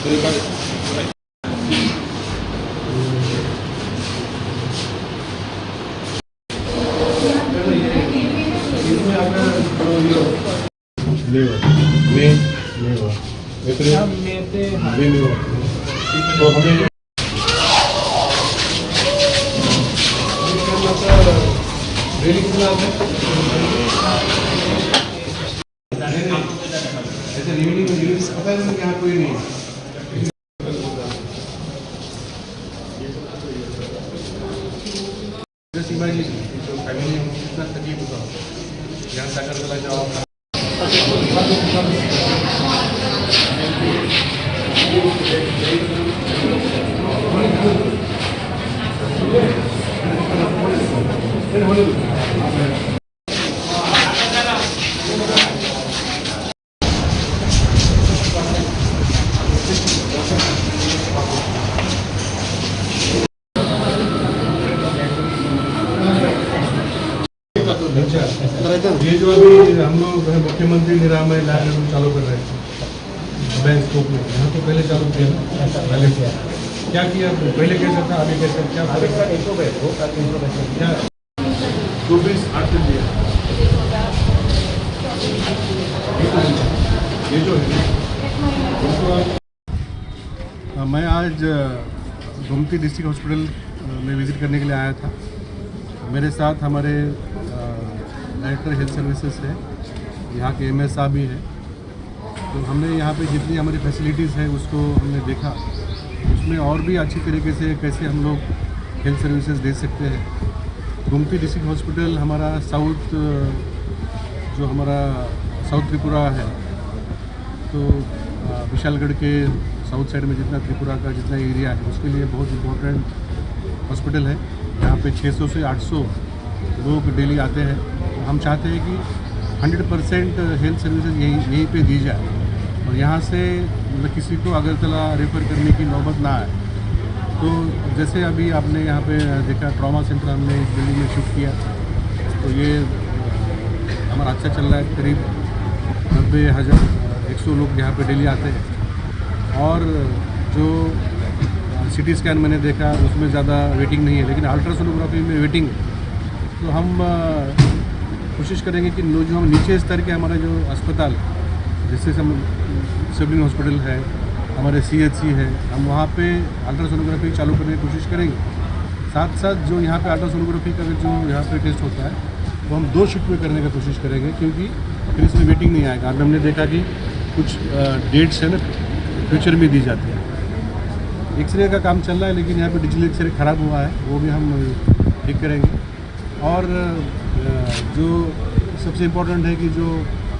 तो हमें डेली कितना आता है? ऐसे रिमेनिंग पता है यहाँ कोई नहीं है। सीमा जी तो फैमिली में कितना तकलीफ होता है यहाँ से आकर चला जाओ। ये जो अभी हम लोग मुख्यमंत्री निरामय लाभ चालू कर रहे थे बैंक स्कोप में, यहाँ तो पहले चालू किया ना, पहले क्या किया पहले कैसा था अभी कैसा क्या क्या 24/8 कर दिया ये जो है। मैं आज गोमती डिस्ट्रिक्ट हॉस्पिटल में विजिट करने के लिए आया था। मेरे साथ हमारे डायरेक्टर हेल्थ सर्विसेज है, यहाँ के एमएस साहब भी है। तो हमने यहाँ पे जितनी हमारी फैसिलिटीज़ है उसको हमने देखा, उसमें और भी अच्छी तरीके से कैसे हम लोग हेल्थ सर्विसेज दे सकते हैं। गोमती डिस्ट्रिक्ट हॉस्पिटल हमारा जो हमारा साउथ त्रिपुरा है, तो विशालगढ़ के साउथ साइड में जितना त्रिपुरा का जितना एरिया है उसके लिए बहुत इम्पोर्टेंट हॉस्पिटल है। यहाँ पे 600 से 800 लोग डेली आते हैं। हम चाहते हैं कि 100% हेल्थ सर्विसेज यहीं पे दी जाए और यहाँ से मतलब किसी को अगरतला रेफ़र करने की नौबत ना आए। तो जैसे अभी आपने यहाँ पे देखा ट्रॉमा सेंटर हमने इस बिल्डिंग में शिफ्ट किया, तो ये हमारा अच्छा चल रहा है। करीब 90,100 लोग यहाँ पे डेली आते हैं। और जो सिटी स्कैन मैंने देखा उसमें ज़्यादा वेटिंग नहीं है, लेकिन अल्ट्रासोनोग्राफी में वेटिंग है। तो हम कोशिश करेंगे कि जो हम नीचे स्तर के हमारा जो अस्पताल जैसे सब डिविजन हॉस्पिटल है, हमारे CHC है, हम वहाँ पे अल्ट्रासोनोग्राफी चालू करने की कोशिश करेंगे। साथ साथ जो यहाँ पे अल्ट्रासोनोग्राफी का जो यहाँ पे टेस्ट होता है वो हम 2 शिफ्ट में करने की कोशिश करेंगे, क्योंकि फिर इसमें वेटिंग नहीं आएगा। अभी हमने देखा कि कुछ डेट्स है ना फ्यूचर में दी जाती है। एक्सरे का काम चल रहा है, लेकिन यहाँ पे डिजिटल एक्सरे ख़राब हुआ है, वो भी हम ठीक करेंगे। और जो सबसे इम्पोर्टेंट है कि जो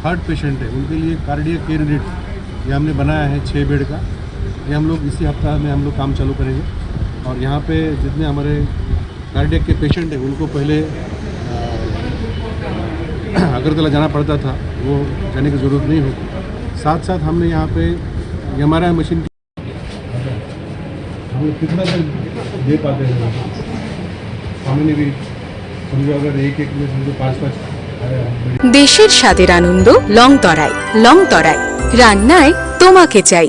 हार्ट पेशेंट है उनके लिए कार्डियक केयर यूनिट ये हमने बनाया है 6 बेड का। ये हम लोग इसी हफ्ता में हम लोग काम चालू करेंगे। और यहाँ पे जितने हमारे कार्डियक के पेशेंट हैं उनको पहले अगरतला जाना पड़ता था, वो जाने की ज़रूरत नहीं होती। साथ साथ हमने यहाँ पे MRI मशीन कितना दे पाते हैं हमने भी समझो अगर एक में समझो 5-5 देশের স্বাদের আনন্দ লংতরাই রান্নায় তোমাকে চাই।